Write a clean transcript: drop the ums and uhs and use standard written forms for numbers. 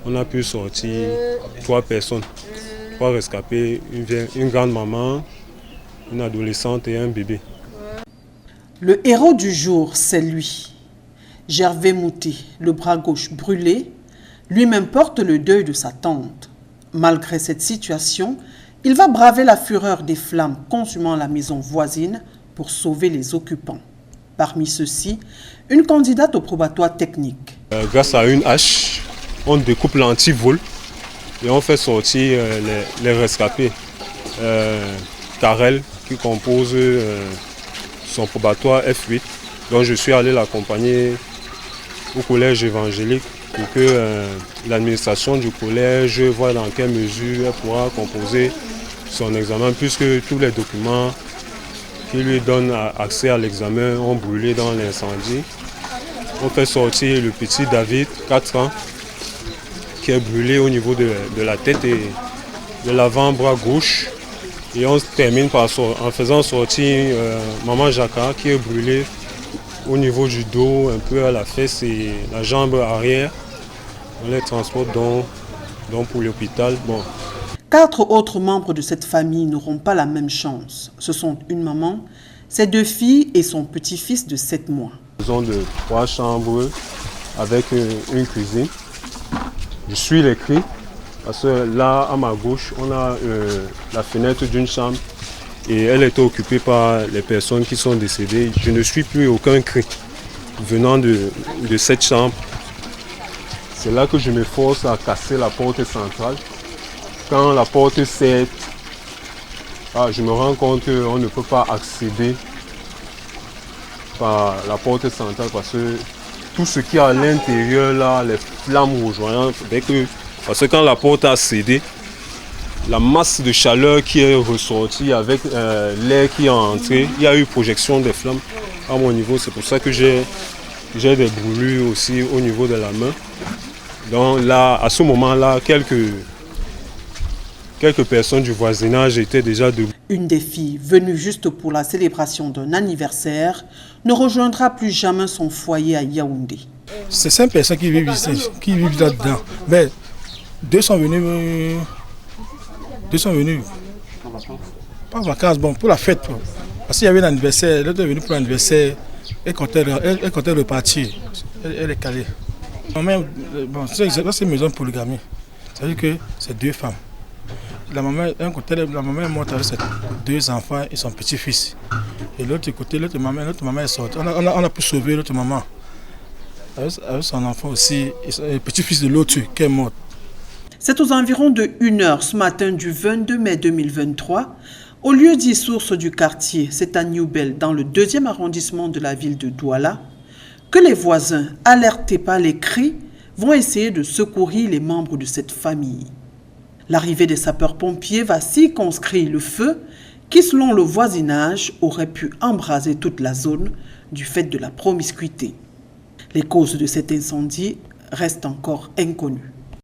On a pu sortir 3 personnes, 3 rescapés, une grande maman, une adolescente et un bébé. Le héros du jour, c'est lui. Gervais Mouté, le bras gauche brûlé, lui-même porte le deuil de sa tante. Malgré cette situation, il va braver la fureur des flammes consumant la maison voisine pour sauver les occupants. Parmi ceux-ci, une candidate au probatoire technique. Grâce à une hache, on découpe l'antivol et on fait sortir les rescapés. Karel qui compose son probatoire F8. Donc je suis allé l'accompagner au collège évangélique pour que l'administration du collège voit dans quelle mesure elle pourra composer son examen, puisque tous les documents qui lui donnent accès à l'examen ont brûlé dans l'incendie. On fait sortir le petit David, 4 ans, qui est brûlé au niveau de la tête et de l'avant-bras gauche. Et on termine en faisant sortir maman Jacques qui est brûlée au niveau du dos, un peu à la fesse et la jambe arrière. On les transporte donc pour l'hôpital. Bon. 4 autres membres de cette famille n'auront pas la même chance. Ce sont une maman, ses 2 filles et son petit-fils de 7 mois. Nous avons 3 chambres avec une cuisine. Je suis les cris parce que là, à ma gauche, on a la fenêtre d'une chambre et elle est occupée par les personnes qui sont décédées. Je ne suis plus aucun cri venant de cette chambre. C'est là que je me force à casser la porte centrale. Quand la porte cède, je me rends compte qu'on ne peut pas accéder par la porte centrale parce que tout ce qui est à l'intérieur, là, les flammes rejoignantes, parce que quand la porte a cédé, la masse de chaleur qui est ressortie avec l'air qui est entré, il y a eu projection des flammes à mon niveau. C'est pour ça que j'ai des brûlures aussi au niveau de la main. Donc là, à ce moment-là, quelques personnes du voisinage étaient déjà debout. Une des filles, venue juste pour la célébration d'un anniversaire, ne rejoindra plus jamais son foyer à Yaoundé. C'est 5 personnes qui vivent ici, qui vivent là-dedans. Mais 2 sont venus pas en vacances, bon, pour la fête. Parce qu'il y avait un anniversaire, l'autre est venu pour l'anniversaire, elle comptait repartir, elle est calée. Bon, c'est une maison polygamie, c'est-à-dire que c'est 2 femmes. La maman est morte avec ses 2 enfants et son petit-fils. Et l'autre côté, l'autre maman est sortie. On a pu sauver l'autre maman. Avec son enfant aussi, et le petit-fils de l'autre qui est mort. C'est aux environs de 1h ce matin du 22 mai 2023, au lieu dit source du quartier, c'est à Newbel, dans le 2e arrondissement de la ville de Douala, que les voisins, alertés par les cris, vont essayer de secourir les membres de cette famille. L'arrivée des sapeurs-pompiers va circonscrire le feu qui, selon le voisinage, aurait pu embraser toute la zone du fait de la promiscuité. Les causes de cet incendie restent encore inconnues.